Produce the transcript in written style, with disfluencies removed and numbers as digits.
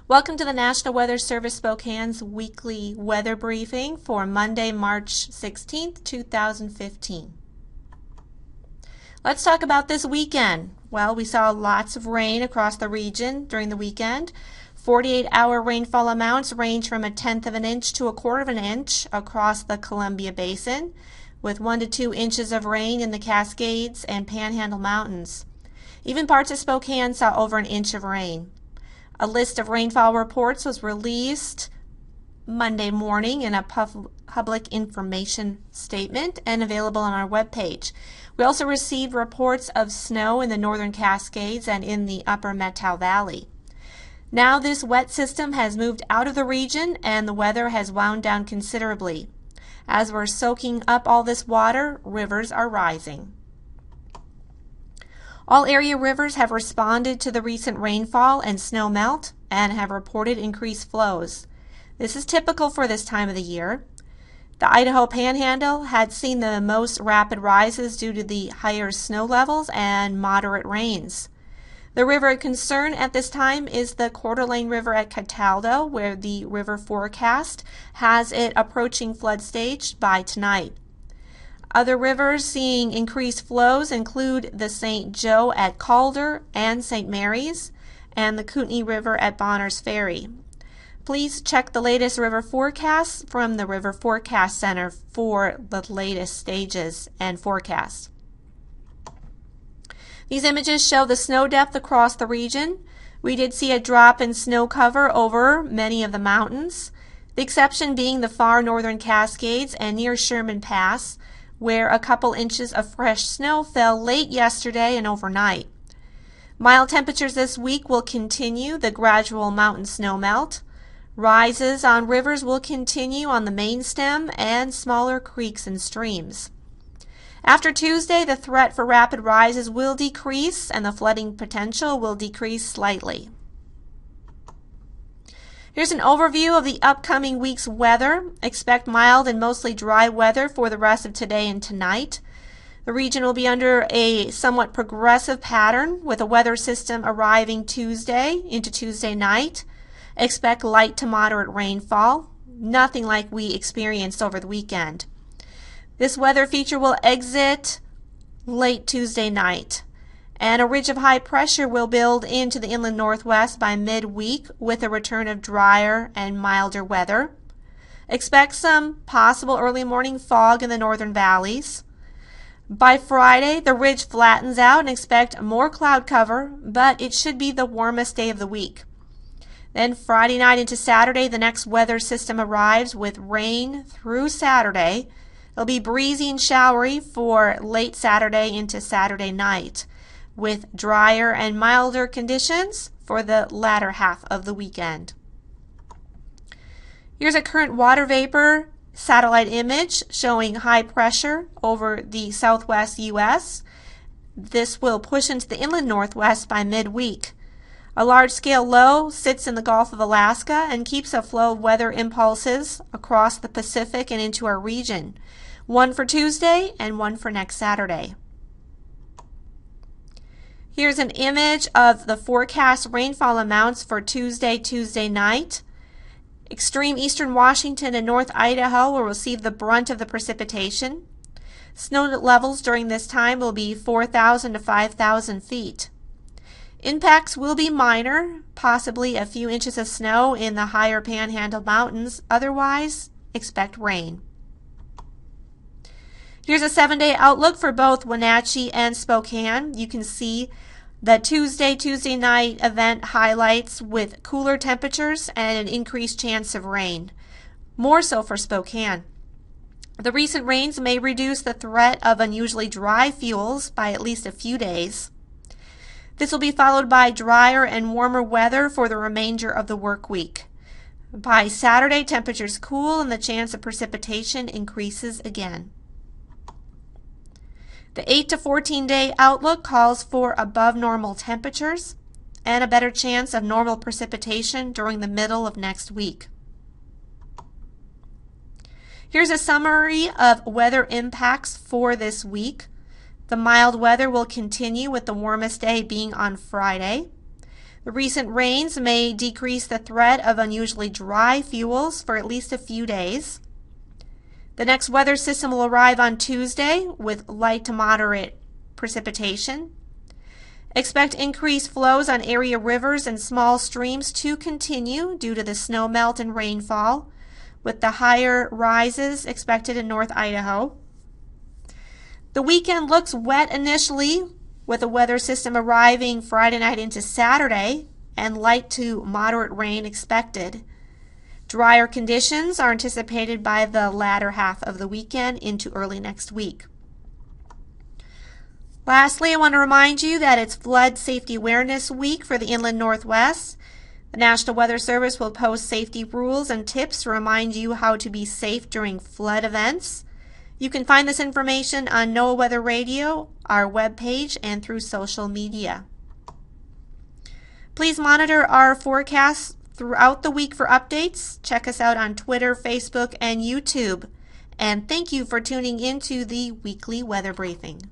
Welcome to the National Weather Service Spokane's weekly weather briefing for Monday, March 16th, 2015. Let's talk about this weekend. Well, we saw lots of rain across the region during the weekend. 48-hour rainfall amounts range from 1/10 of an inch to 1/4 of an inch across the Columbia Basin, with 1 to 2 inches of rain in the Cascades and Panhandle Mountains. Even parts of Spokane saw over an inch of rain. A list of rainfall reports was released Monday morning in a public information statement and available on our webpage. We also received reports of snow in the northern Cascades and in the upper Methow Valley. Now this wet system has moved out of the region and the weather has wound down considerably. As we're soaking up all this water, rivers are rising. All area rivers have responded to the recent rainfall and snow melt and have reported increased flows. This is typical for this time of the year. The Idaho Panhandle had seen the most rapid rises due to the higher snow levels and moderate rains. The river of concern at this time is the Coeur d'Alene River at Cataldo, where the river forecast has it approaching flood stage by tonight. Other rivers seeing increased flows include the St. Joe at Calder and St. Mary's, and the Kootenai River at Bonner's Ferry. Please check the latest river forecasts from the River Forecast Center for the latest stages and forecasts. These images show the snow depth across the region. We did see a drop in snow cover over many of the mountains, the exception being the far northern Cascades and near Sherman Pass, where a couple inches of fresh snow fell late yesterday and overnight. Mild temperatures this week will continue the gradual mountain snow melt. Rises on rivers will continue on the main stem and smaller creeks and streams. After Tuesday, the threat for rapid rises will decrease and the flooding potential will decrease slightly. Here's an overview of the upcoming week's weather. Expect mild and mostly dry weather for the rest of today and tonight. The region will be under a somewhat progressive pattern with a weather system arriving Tuesday into Tuesday night. Expect light to moderate rainfall, nothing like we experienced over the weekend. This weather feature will exit late Tuesday night, and a ridge of high pressure will build into the inland northwest by midweek with a return of drier and milder weather. Expect some possible early morning fog in the northern valleys. By Friday, the ridge flattens out and expect more cloud cover, but it should be the warmest day of the week. Then Friday night into Saturday, the next weather system arrives with rain through Saturday. It'll be breezy and showery for late Saturday into Saturday night, with drier and milder conditions for the latter half of the weekend. Here's a current water vapor satellite image showing high pressure over the southwest U.S. This will push into the inland northwest by midweek. A large-scale low sits in the Gulf of Alaska and keeps a flow of weather impulses across the Pacific and into our region. One for Tuesday and one for next Saturday. Here's an image of the forecast rainfall amounts for Tuesday night. Extreme eastern Washington and North Idaho will receive the brunt of the precipitation. Snow levels during this time will be 4,000 to 5,000 feet. Impacts will be minor, possibly a few inches of snow in the higher Panhandle Mountains. Otherwise, expect rain. Here's a 7-day outlook for both Wenatchee and Spokane. You can see the Tuesday night event highlights with cooler temperatures and an increased chance of rain, more so for Spokane. The recent rains may reduce the threat of unusually dry fuels by at least a few days. This will be followed by drier and warmer weather for the remainder of the work week. By Saturday, temperatures cool and the chance of precipitation increases again. The 8 to 14-day outlook calls for above normal temperatures and a better chance of normal precipitation during the middle of next week. Here's a summary of weather impacts for this week. The mild weather will continue with the warmest day being on Friday. The recent rains may decrease the threat of unusually dry fuels for at least a few days. The next weather system will arrive on Tuesday with light to moderate precipitation. Expect increased flows on area rivers and small streams to continue due to the snow melt and rainfall, with the higher rises expected in North Idaho. The weekend looks wet initially, with a weather system arriving Friday night into Saturday and light to moderate rain expected. Drier conditions are anticipated by the latter half of the weekend into early next week. Lastly, I want to remind you that it's Flood Safety Awareness Week for the Inland Northwest. The National Weather Service will post safety rules and tips to remind you how to be safe during flood events. You can find this information on NOAA Weather Radio, our webpage, and through social media. Please monitor our forecasts throughout the week for updates. Check us out on Twitter, Facebook, and YouTube. And thank you for tuning into the weekly weather briefing.